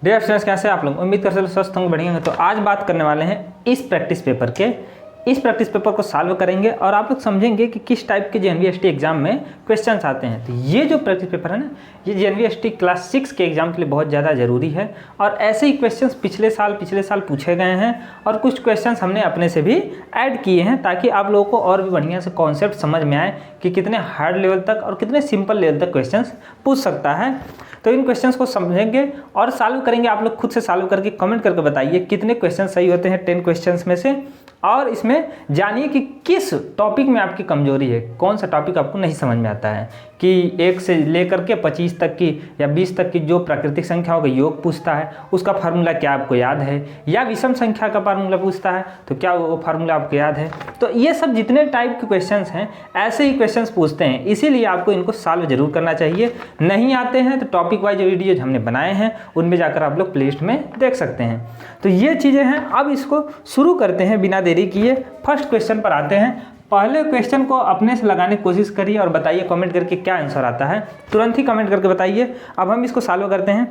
Dear students, कैसे आप लोग? उम्मीद करते हैं स्वस्थ होंगे, बढ़िया होंगे। तो आज बात करने वाले हैं इस प्रैक्टिस पेपर के। इस प्रैक्टिस पेपर को सॉल्व करेंगे और आप लोग समझेंगे कि किस टाइप के JNV एग्जाम में क्वेश्चंस आते हैं। तो ये जो प्रैक्टिस पेपर है ना, ये JNV क्लास 6 के एग्जाम के लिए बहुत ज़्यादा ज़रूरी है। और ऐसे ही क्वेश्चंस पिछले साल पूछे गए हैं और कुछ क्वेश्चंस हमने अपने से भी ऐड किए हैं, ताकि आप लोगों को और भी बढ़िया से कॉन्सेप्ट समझ में आए कि कितने हार्ड लेवल तक और कितने सिंपल लेवल तक क्वेश्चंस पूछ सकता है। तो इन क्वेश्चंस को समझेंगे और सॉल्व करेंगे। आप लोग खुद से सॉल्व करके कमेंट करके बताइए कितने क्वेश्चन सही होते हैं 10 क्वेश्चंस में से। और इसमें जानिए कि किस टॉपिक में आपकी कमजोरी है, कौन सा टॉपिक आपको नहीं समझ में आता है। कि 1 से लेकर के 25 तक की या 20 तक की जो प्राकृतिक संख्याओं का योग पूछता है, उसका फार्मूला क्या आपको याद है, या विषम संख्या का फार्मूला पूछता है तो क्या वो फार्मूला आपको याद है। तो ये सब जितने टाइप के क्वेश्चंस हैं, ऐसे ही क्वेश्चंस पूछते हैं, इसीलिए आपको इनको सॉल्व जरूर करना चाहिए। नहीं आते हैं तो टॉपिक वाइज वीडियोज हमने बनाए हैं, उनमें जाकर आप लोग प्लेलिस्ट में देख सकते हैं। तो ये चीज़ें हैं। अब इसको शुरू करते हैं बिना देरी किए। फर्स्ट क्वेश्चन पर आते हैं। पहले क्वेश्चन को अपने से लगाने की कोशिश करिए और बताइए कमेंट करके क्या आंसर आता है। तुरंत ही कमेंट करके बताइए। अब हम इसको सॉल्व करते हैं।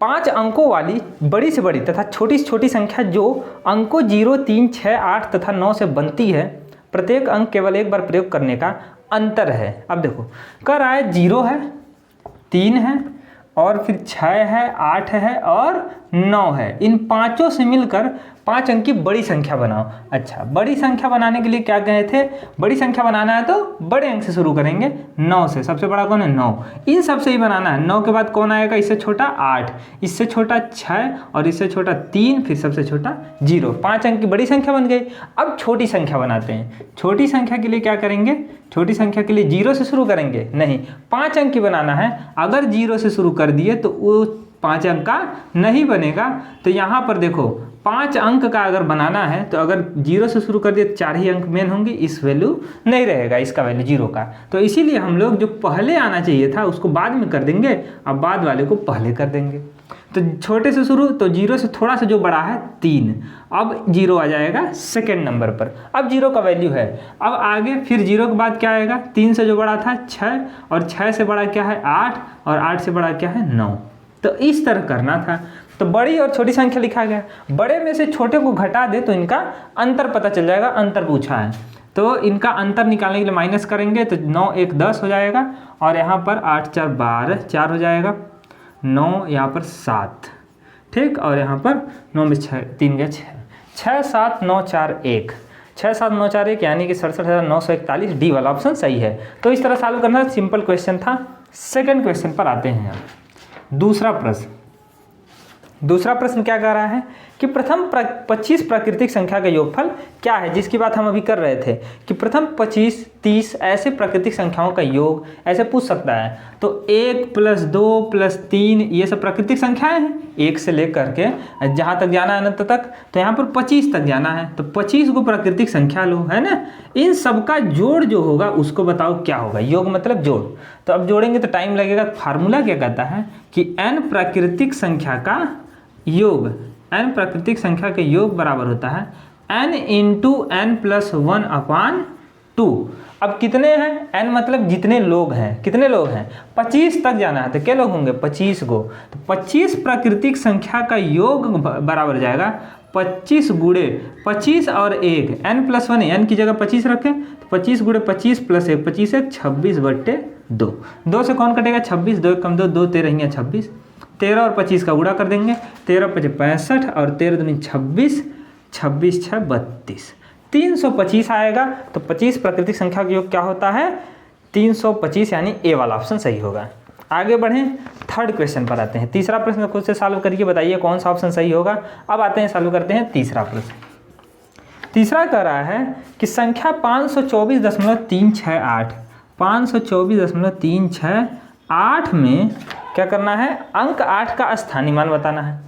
5 अंकों वाली बड़ी से बड़ी तथा छोटी से छोटी संख्या जो अंकों 0, 3, 6, 8 तथा 9 से बनती है, प्रत्येक अंक केवल एक बार प्रयोग करने का अंतर है। अब देखो, कह रहा है 0 है, 3 है और फिर 6 है, 8 है और 9 है। इन पांचों से मिलकर 5 अंक की बड़ी संख्या बनाओ। अच्छा, बड़ी संख्या बनाने के लिए क्या कहे थे? बड़ी संख्या बनाना है तो बड़े अंक से शुरू करेंगे, 9 से। सबसे बड़ा कौन है? 9। इन सब से ही बनाना है। 9 के बाद कौन आएगा? इससे छोटा 8, इससे छोटा 6 और इससे छोटा 3, फिर सबसे छोटा 0। 5 अंक की बड़ी संख्या बन गई। अब छोटी संख्या बनाते हैं। छोटी संख्या के लिए क्या करेंगे? छोटी संख्या के लिए 0 से शुरू करेंगे? नहीं, 5 अंक की बनाना है। अगर 0 से शुरू कर दिए तो वो 5 अंक का नहीं बनेगा। तो यहाँ पर देखो, 5 अंक का अगर बनाना है तो अगर 0 से शुरू कर दिए तो 4 ही अंक मेन होंगे, इस वैल्यू नहीं रहेगा, इसका वैल्यू 0 का। तो इसीलिए हम लोग जो पहले आना चाहिए था उसको बाद में कर देंगे, अब बाद वाले को पहले कर देंगे। तो छोटे से शुरू, तो 0 से थोड़ा सा जो बड़ा है 3, अब 0 आ जाएगा सेकेंड नंबर पर। अब 0 का वैल्यू है। अब आगे फिर 0 के बाद क्या आएगा? 3 से जो बड़ा था 6 और 6 से बड़ा क्या है? 8 और 8 से बड़ा क्या है? 9। तो इस तरह करना था। तो बड़ी और छोटी संख्या लिखा गया। बड़े में से छोटे को घटा दे तो इनका अंतर पता चल जाएगा। अंतर पूछा है तो इनका अंतर निकालने के लिए माइनस करेंगे तो 9 1 10 हो जाएगा और यहाँ पर 8 4 12, 4 हो जाएगा, 9 यहाँ पर 7, ठीक। और यहाँ पर 9 में 6, 3 गया 6, 6 7 9 4 1, 6 7 9 4 1, यानी कि 67,941। डी वाला ऑप्शन सही है। तो इस तरह सॉल्व करना सिंपल क्वेश्चन था। सेकंड क्वेश्चन पर आते हैं। दूसरा प्रश्न क्या कह रहा है कि प्रथम 25 प्राकृतिक संख्या का योगफल क्या है, जिसकी बात हम अभी कर रहे थे कि प्रथम 25, 30 ऐसे प्राकृतिक संख्याओं का योग ऐसे पूछ सकता है। तो 1 + 2 + 3 ये सब प्राकृतिक संख्याएं हैं, 1 से लेकर के जहाँ तक जाना है अनंत तक। तो यहाँ पर 25 तक जाना है, तो 25 को प्राकृतिक संख्या लो, है ना। इन सबका जोड़ जो होगा उसको बताओ क्या होगा। योग मतलब जोड़। तो अब जोड़ेंगे तो टाइम लगेगा। फार्मूला क्या कहता है कि n प्राकृतिक संख्या का योग, n प्राकृतिक संख्या के योग बराबर होता है n × n + 1/2। अब कितने हैं? n मतलब जितने लोग हैं। कितने लोग हैं? 25 तक जाना है तो क्या लोग होंगे? 25 गो। तो 25 प्राकृतिक संख्या का योग बराबर हो जाएगा 25 × 25 और 1, n + 1 n की जगह 25 रखें तो 25 × 25 + 1, 25 1 26/2। 2 से कौन कटेगा? 26, 2 कम 2, 2 13 है 26। 13 और 25 का गुणा कर देंगे, 13 × 5 = 65 और 13 दूनी 26, 26 × 6 = 32। 325 आएगा। तो 25 प्राकृतिक संख्या का योग क्या होता है? 325, यानी ए वाला ऑप्शन सही होगा। आगे बढ़ें, थर्ड क्वेश्चन पर आते हैं। तीसरा प्रश्न खुद से सॉल्व करके बताइए कौन सा ऑप्शन सही होगा। अब आते हैं, सॉल्व करते हैं तीसरा प्रश्न। तीसरा कह रहा है कि संख्या 524.368, 524.368 में क्या करना है? अंक 8 का स्थानीय मान बताना है।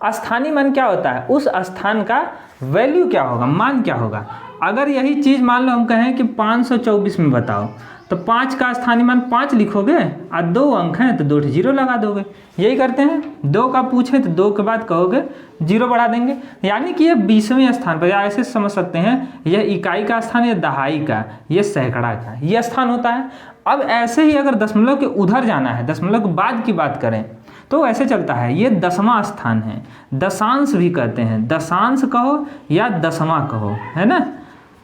स्थानीय मान क्या होता है? उस स्थान का वैल्यू क्या होगा, मान क्या होगा। अगर यही चीज़ मान लो हम कहें कि 524 में बताओ, तो 5 का स्थानीय मान 5 लिखोगे और 2 अंक हैं तो 2 0 लगा दोगे। यही करते हैं। 2 का पूछे तो 2 के बाद कहोगे 0 बढ़ा देंगे, यानी कि ये 20वें स्थान पर, या ऐसे समझ सकते हैं यह इकाई का स्थान, या दहाई का, यह सैकड़ा का, यह स्थान होता है। अब ऐसे ही अगर दशमलव के उधर जाना है, दशमलव के बाद की बात करें तो ऐसे चलता है, ये 10वां स्थान है, दशांश भी कहते हैं, दशांश कहो या दसवां कहो, है ना।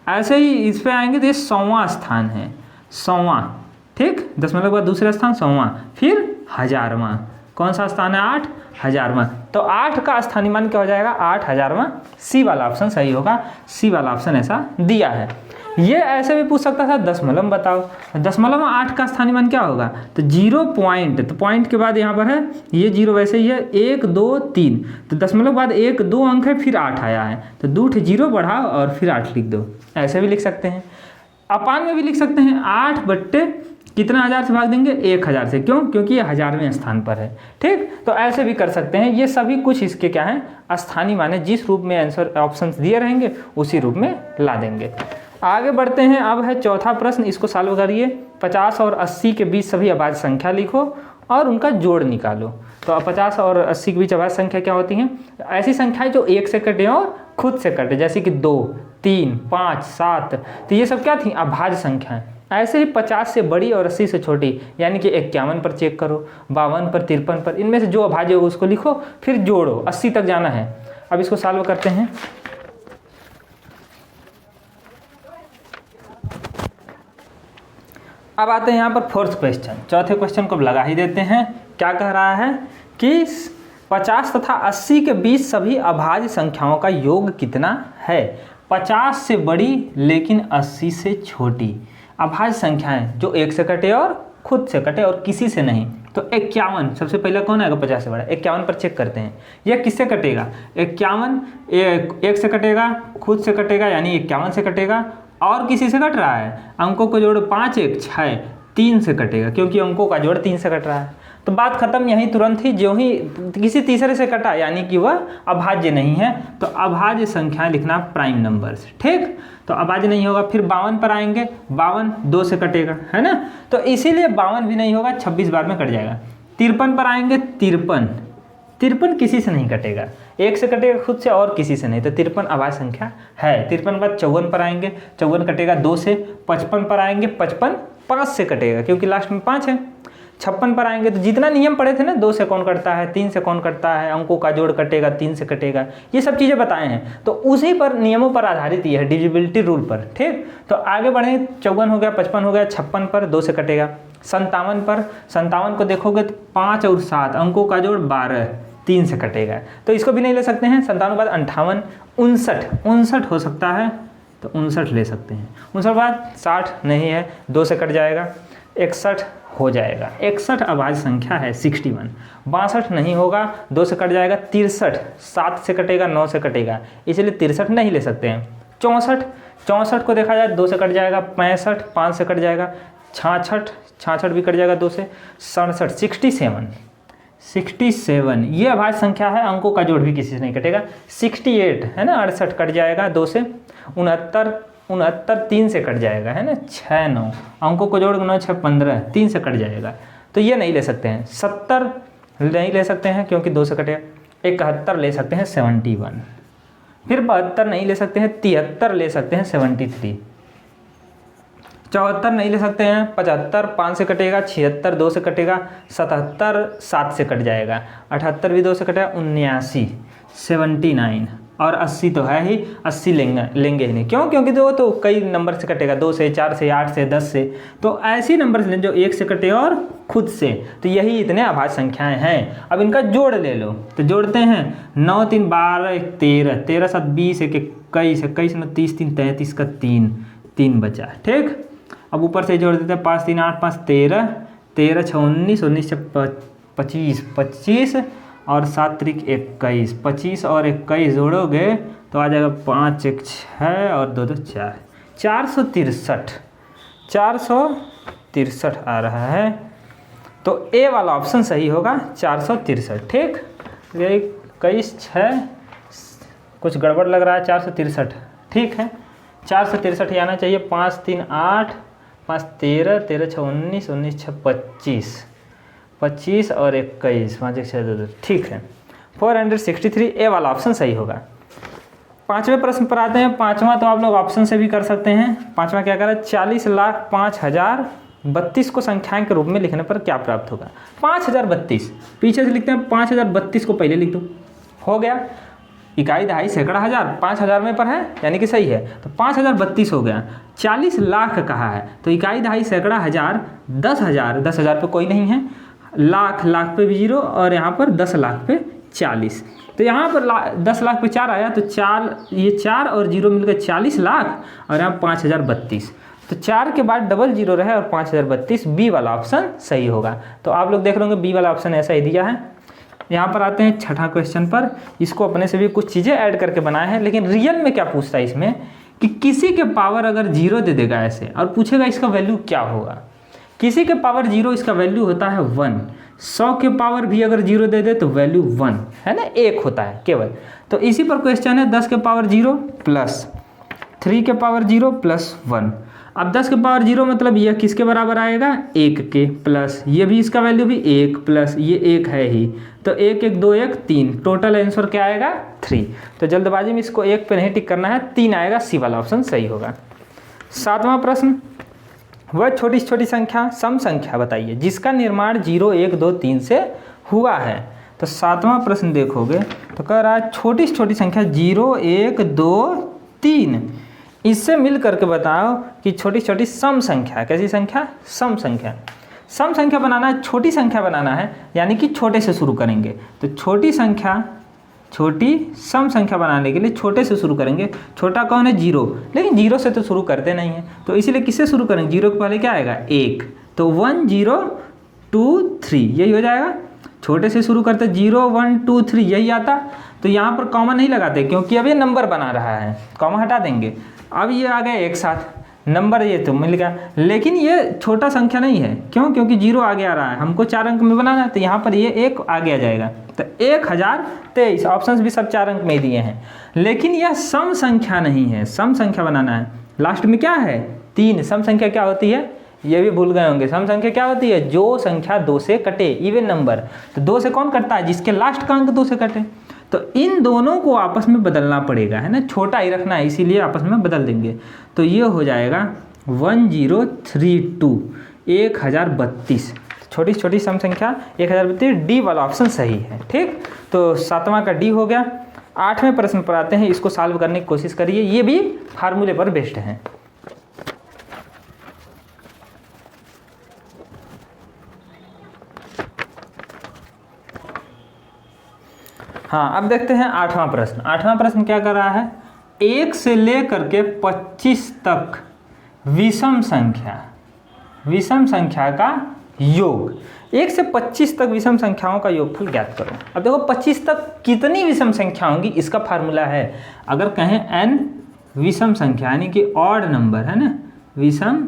ऐसे ही इस पे आएंगे तो ये 100वां स्थान है, 100वां, ठीक, दशमलव के बाद दूसरा स्थान 100वां, फिर 1000वां, कौन सा स्थान है 8, 1000वां। तो 8 का स्थानीय मान क्या हो जाएगा 8000वां, सी वाला ऑप्शन सही होगा, सी वाला ऑप्शन ऐसा दिया है। ये ऐसे भी पूछ सकता था दशमलव बताओ, दशमलव में 8 का स्थानीय मान क्या होगा, तो 0 पॉइंट, तो पॉइंट के बाद यहाँ पर है ये 0 वैसे ही है, 1 2 3, तो दशमलव के बाद 1 2 अंक है, फिर 8 आया है, तो 2 0 बढ़ाओ और फिर 8 लिख दो, ऐसे भी लिख सकते हैं। अपान में भी लिख सकते हैं, 8 बट्टे कितना 1000 से भाग देंगे 1000 से, क्यों, क्योंकि ये 1000वें स्थान पर है, ठीक। तो ऐसे भी कर सकते हैं, ये सभी कुछ इसके क्या हैं स्थानीय माने, जिस रूप में आंसर ऑप्शन दिए रहेंगे उसी रूप में ला देंगे। आगे बढ़ते हैं, अब है चौथा प्रश्न, इसको सॉल्व करिए। 50 और 80 के बीच सभी अभाज्य संख्या लिखो और उनका जोड़ निकालो। तो 50 और 80 के बीच अभाज्य संख्या क्या होती हैं, ऐसी संख्याएं जो 1 से कटे और खुद से कटे, जैसे कि 2 3 5 7, तो ये सब क्या थी अभाज्य संख्याएं। ऐसे ही 50 से बड़ी और 80 से छोटी, यानी कि 51 पर चेक करो, 52 पर, 53 पर, इनमें से जो अभाज्य होगा उसको लिखो, फिर जोड़ो, 80 तक जाना है। अब इसको सॉल्व करते हैं। अब आते हैं यहाँ पर फोर्थ क्वेश्चन, चौथे क्वेश्चन को लगा ही देते हैं। क्या कह रहा है कि 50 तथा 80 के बीच सभी अभाज्य संख्याओं का योग कितना है। 50 से बड़ी लेकिन 80 से छोटी अभाज्य संख्याएं जो 1 से कटे और खुद से कटे और किसी से नहीं। तो 51 सबसे पहले कौन आएगा 50 से बड़ा, 51 पर चेक करते हैं। यह किससे कटेगा, 51 1 से कटेगा, खुद से कटेगा यानी 51 से कटेगा, और किसी से कट रहा है, अंकों को जोड़ 5 1 6 3 से कटेगा, क्योंकि अंकों का जोड़ 3 से कट रहा है। तो बात खत्म यहीं तुरंत ही, जो ही किसी तीसरे से कटा यानी कि वह अभाज्य नहीं है। तो अभाज्य संख्या लिखना प्राइम नंबर्स, ठीक। तो अभाज्य नहीं होगा। फिर 52 पर आएंगे, 52 2 से कटेगा, है ना, तो इसीलिए 52 भी नहीं होगा, 26 बार में कट जाएगा। 53 पर आएंगे, 53 किसी से नहीं कटेगा, 1 से कटेगा खुद से और किसी से नहीं, तो 53 अभाज्य संख्या है। 53 बाद 54 पर आएंगे, 54 कटेगा 2 से। 55 पर आएंगे, 55 5 से कटेगा क्योंकि लास्ट में 5 है। 56 पर आएंगे तो जितना नियम पढ़े थे ना, 2 से कौन कटता है, 3 से कौन कटता है, अंकों का जोड़ कटेगा, 3 से कटेगा, ये सब चीज़ें बताए हैं। तो उसी पर नियमों पर आधारित ये है, डिविजिबिलिटी रूल पर, ठीक। तो आगे बढ़े, 54 हो गया, 55 हो गया, 56 पर 2 से कटेगा। 57 पर, 57 को देखोगे तो 5 और 7 अंकों का जोड़ 12 3 से कटेगा, तो इसको भी नहीं ले सकते हैं। 57 के बाद 58 59 हो सकता है, तो 59 ले सकते हैं। 59 बाद 60 नहीं है, 2 से कट जाएगा, 61 हो जाएगा। 61 अभाज्य संख्या है, 61। 62 नहीं होगा, 2 से कट जाएगा। 63 7 से कटेगा, 9 से कटेगा, इसलिए 63 नहीं ले सकते हैं। 64 को देखा जाए 2 से कट जाएगा। 65 5 से कट जाएगा। 66 भी कट जाएगा 2 से। 67 67 ये अभाज्य संख्या है, अंकों का जोड़ भी किसी से नहीं कटेगा। 68 है ना, 68 कट जाएगा 2 से। 69 3 से कट जाएगा, है ना, 6 9 अंकों को जोड़ 9 6 15 3 से कट जाएगा, तो ये नहीं ले सकते हैं। 70 नहीं ले सकते हैं क्योंकि 2 से कटेगा। 71 ले सकते हैं, 71। फिर 72 नहीं ले सकते हैं, 73 ले सकते हैं, 73। 74 नहीं ले सकते हैं, 75 5 से कटेगा। 76 2 से कटेगा। 77 7 से कट जाएगा। 78 भी 2 से कटेगा। 79 79 और 80 तो है ही, 80 लेंगे ही नहीं, क्यों, क्योंकि तो कई नंबर से कटेगा, 2 से 4 से 8 से 10 से, तो ऐसी नंबर से जो 1 से कटे और खुद से, तो यही इतने अभाज्य संख्याएं हैं। अब इनका जोड़ ले लो, तो जोड़ते हैं। 9 3 12 1 13 13 7 20 1 21 21 9 30 3 33 का 3 बचा, ठीक। अब ऊपर से जोड़ देते हैं। 5 3 8 5 13 13 6 19 19 से 25 और 7 3 21 25 और 21 जोड़ोगे तो आ जाएगा 5 1 6 और 2 2 4 463 आ रहा है। तो ए वाला ऑप्शन सही होगा, 463, ठीक। 21 6 कुछ गड़बड़ लग रहा है, 463 ठीक है, 463 आना चाहिए। 5 3 8 5 13 13 6 19 19 6 25 और 21 5 1 6 2 2, ठीक है। 463 ए वाला ऑप्शन सही होगा। पांचवें प्रश्न पर आते हैं। पांचवा तो आप लोग ऑप्शन से भी कर सकते हैं। पांचवा क्या कह रहा है, 40,05,000 32 को संख्याएं के रूप में लिखने पर क्या प्राप्त होगा। 5032, पीछे से लिखते हैं 5032 को पहले लिख दो, हो गया। इकाई दहाई सैकड़ा हज़ार 5000 में पर है यानी कि सही है, तो 5032 हो गया। 40 लाख कहा है तो इकाई दहाई सैकड़ा हज़ार 10,000 पे कोई नहीं है, लाख पे भी जीरो और यहाँ पर 10 लाख पे 40, तो यहाँ पर 10 लाख पे 4 आया तो 4 और जीरो मिलकर 40 लाख और यहाँ 5032, तो 4 के बाद डबल जीरो रहे और 5032, बी वाला ऑप्शन सही होगा। तो आप लोग देख लोगे बी वाला ऑप्शन ऐसा ही दिया है। यहाँ पर आते हैं छठा क्वेश्चन पर, इसको अपने से भी कुछ चीज़ें ऐड करके बनाए हैं, लेकिन रियल में क्या पूछता है इसमें कि किसी के पावर अगर जीरो दे देगा ऐसे और पूछेगा इसका वैल्यू क्या होगा। किसी के पावर जीरो, इसका वैल्यू होता है 1। 100 के पावर भी अगर जीरो दे दे तो वैल्यू 1 है ना, 1 होता है केवल। तो इसी पर क्वेश्चन है 10 के पावर 0 प्लस 3 के पावर 0 प्लस 1। अब 10 के पावर 0 मतलब यह किसके बराबर आएगा, 1 के, प्लस ये भी इसका वैल्यू भी 1 प्लस ये 1 है ही, तो 1 1 2 1 3, टोटल आंसर क्या आएगा 3। तो जल्दबाजी में इसको 1 पे नहीं टिक करना है, 3 आएगा, सी वाला ऑप्शन सही होगा। 7वां प्रश्न, वह छोटी छोटी संख्या सम संख्या बताइए जिसका निर्माण 0 1 2 3 से हुआ है। तो 7वां प्रश्न देखोगे तो कह रहा है छोटी छोटी संख्या 0 1 2 3, इससे मिल करके बताओ कि छोटी छोटी सम संख्या, कैसी संख्या, सम संख्या। सम संख्या बनाना है, छोटी संख्या बनाना है, यानी कि छोटे से शुरू करेंगे। तो छोटी सम संख्या बनाने के लिए छोटे से शुरू करेंगे। छोटा कौन है, 0, लेकिन 0 से तो शुरू करते नहीं है, तो इसीलिए किससे शुरू करेंगे, 0 के पहले क्या आएगा 1, तो 1 0 2 3 यही हो जाएगा। छोटे से शुरू करते 0 1 2 3 यही आता। तो यहाँ पर कॉमा नहीं लगाते क्योंकि अब ये नंबर बना रहा है, कॉमा हटा देंगे। अब ये आ गया एक साथ नंबर, ये तो मिल गया, लेकिन ये छोटा संख्या नहीं है, क्यों, क्योंकि 0 आगे आ रहा है, हमको 4 अंक में बनाना है, तो यहाँ पर ये 1 आगे आ जाएगा। तो 1023, ऑप्शंस भी सब 4 अंक में ही दिए हैं, लेकिन यह सम संख्या नहीं है, सम संख्या बनाना है। लास्ट में क्या है 3, सम संख्या क्या होती है, ये भी भूल गए होंगे, सम संख्या क्या होती है, जो संख्या 2 से कटे, इवन नंबर। तो 2 से कौन कटता है, जिसके लास्ट का अंक 2 से कटे। तो इन दोनों को आपस में बदलना पड़ेगा, है ना, छोटा ही रखना है, इसीलिए आपस में बदल देंगे। तो ये हो जाएगा 1032, 1032, छोटी छोटी सम संख्या 1032, डी वाला ऑप्शन सही है। ठीक, तो 7वां का डी हो गया। 8वें प्रश्न पर आते हैं, इसको सॉल्व करने की कोशिश करिए, ये भी फार्मूले पर बेस्ड है। हाँ, अब देखते हैं 8वां प्रश्न। 8वां प्रश्न क्या कर रहा है, 1 से लेकर के 25 तक विषम संख्या का योग। 1 से 25 तक विषम संख्याओं का योगफल ज्ञात करो। अब देखो 25 तक कितनी विषम संख्या होंगी, इसका फार्मूला है, अगर कहें n विषम संख्या यानी कि ऑड नंबर, है ना, विषम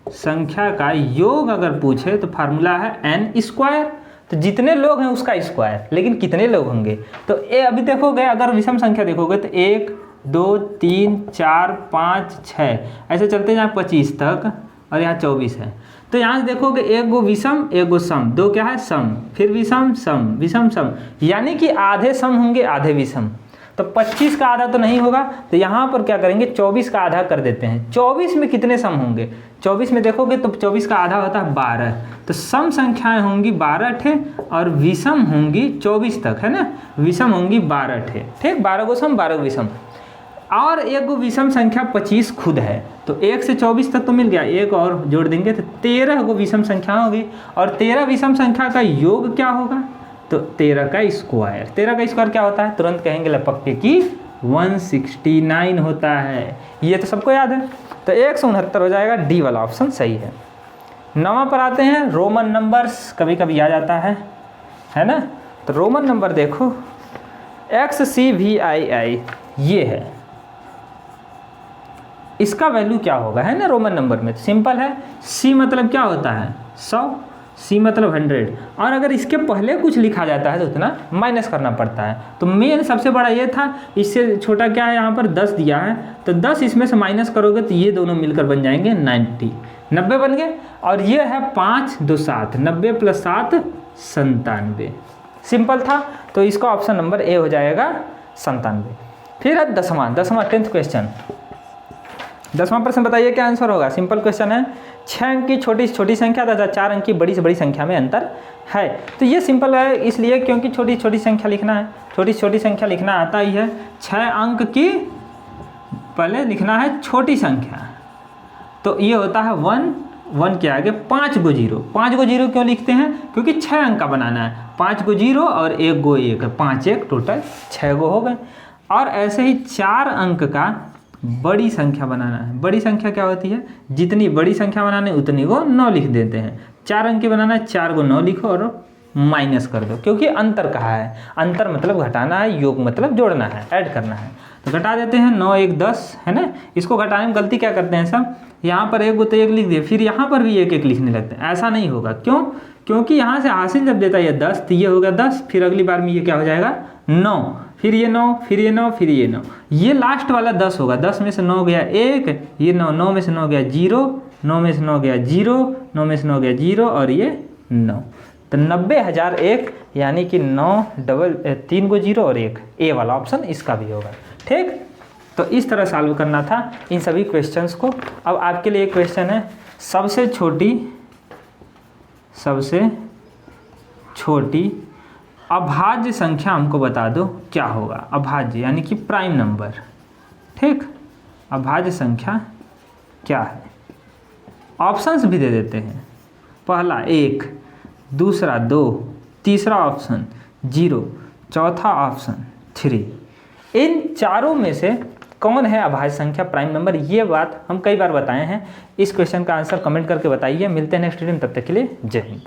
संख्या का योग अगर पूछे तो फार्मूला है n², तो जितने लोग हैं उसका स्क्वायर, लेकिन कितने लोग होंगे, तो ये अभी देखोगे, अगर विषम संख्या देखोगे तो 1 2 3 4 5 6 ऐसे चलते जाए 25 तक, और यहाँ 24 है। तो यहाँ से देखोगे एक गो विषम एक गो सम, दो क्या है सम, फिर विषम सम विषम सम, यानी कि आधे सम होंगे आधे विषम। तो 25 का आधा तो नहीं होगा, तो यहाँ पर क्या करेंगे 24 का आधा कर देते हैं। 24 में कितने सम होंगे, 24 में देखोगे तो 24 का आधा होता है 12, तो सम संख्याएं होंगी 12 ठे और विषम होंगी 24 तक, है ना, विषम होंगी 12 ठे। ठीक, 12 गो सम 12 गो विषम, और एक गो विषम संख्या 25 खुद है, तो 1 से 24 तक तो मिल गया, एक और जोड़ देंगे तो 13 गो विषम संख्या होगी, और 13 विषम संख्या का योग क्या होगा, तो 13 का स्क्वायर। 13 का स्क्वायर क्या होता है, तुरंत कहेंगे लपक्के की 169 होता है, ये तो सबको याद है। तो 169 हो जाएगा, डी वाला ऑप्शन सही है। 9वां पर आते हैं, रोमन नंबर्स कभी कभी आ जाता है ना, तो रोमन नंबर देखो XCVII ये है, इसका वैल्यू क्या होगा, है ना, रोमन नंबर में तो सिंपल है, C मतलब क्या होता है 100, C मतलब 100, और अगर इसके पहले कुछ लिखा जाता है तो उतना माइनस करना पड़ता है। तो मेन सबसे बड़ा ये था, इससे छोटा क्या है, यहाँ पर 10 दिया है, तो 10 इसमें से माइनस करोगे तो ये दोनों मिलकर बन जाएंगे 90 बन गए, और ये है 5 2 7, 90 + 7 97, सिंपल था। तो इसका ऑप्शन नंबर ए हो जाएगा 97। फिर है 10वां 10th क्वेश्चन, 10वां प्रश्न बताइए क्या आंसर होगा। सिंपल क्वेश्चन है, 6 अंक की छोटी से छोटी संख्या तथा 4 अंक की बड़ी से बड़ी संख्या में अंतर है। तो ये सिंपल है इसलिए क्योंकि छोटी छोटी संख्या लिखना है, छोटी छोटी संख्या लिखना आता ही है। 6 अंक की पहले लिखना है छोटी संख्या, तो ये होता है 1 के आगे 5 गो जीरो। 5 गो जीरो क्यों लिखते हैं, क्योंकि 6 अंक का बनाना है। 5 गो जीरो और 1 गो 1 है, 5 1 टोटल 6 गो हो गए। और ऐसे ही 4 अंक का बड़ी संख्या बनाना है। बड़ी संख्या क्या होती है, जितनी बड़ी संख्या बनाने उतनी को 9 लिख देते हैं। 4 अंक की बनाना है, 4 को 9 लिखो और माइनस कर दो, क्योंकि अंतर कहा है। अंतर मतलब घटाना है, योग मतलब जोड़ना है, ऐड करना है। तो घटा देते हैं, 9 1 10 है ना। इसको घटाने में गलती क्या करते हैं सब, यहाँ पर 1 तो 1 लिख दिए, फिर यहाँ पर भी 1 1 लिखने लगते हैं। ऐसा नहीं होगा, क्यों, क्योंकि यहाँ से हासिल जब देता है ये 10 तो ये होगा 10, फिर अगली बार में ये क्या हो जाएगा 9, फिर ये 9, फिर ये 9, फिर ये 9, ये लास्ट वाला 10 होगा। 10 में से 9 गया 1, ये 9, 9 में से 9 गया 0, 9 में से 9 गया 0, 9 में से 9 गया 0 और ये 9। तो 90,001 यानी कि 9 3 को 0 और 1, ए वाला ऑप्शन इसका भी होगा। ठीक, तो इस तरह सॉल्व करना था इन सभी क्वेश्चंस को। अब आपके लिए एक क्वेश्चन है, सबसे छोटी अभाज्य संख्या हमको बता दो क्या होगा। अभाज्य यानी कि प्राइम नंबर। ठीक, अभाज्य संख्या क्या है, ऑप्शंस भी दे देते हैं। पहला 1, दूसरा 2, तीसरा ऑप्शन 0, चौथा ऑप्शन 3। इन चारों में से कौन है अभाज्य संख्या, प्राइम नंबर, ये बात हम कई बार बताए हैं। इस क्वेश्चन का आंसर कमेंट करके बताइए। मिलते हैं नेक्स्ट वीडियो में, तब तक के लिए जय हिंद।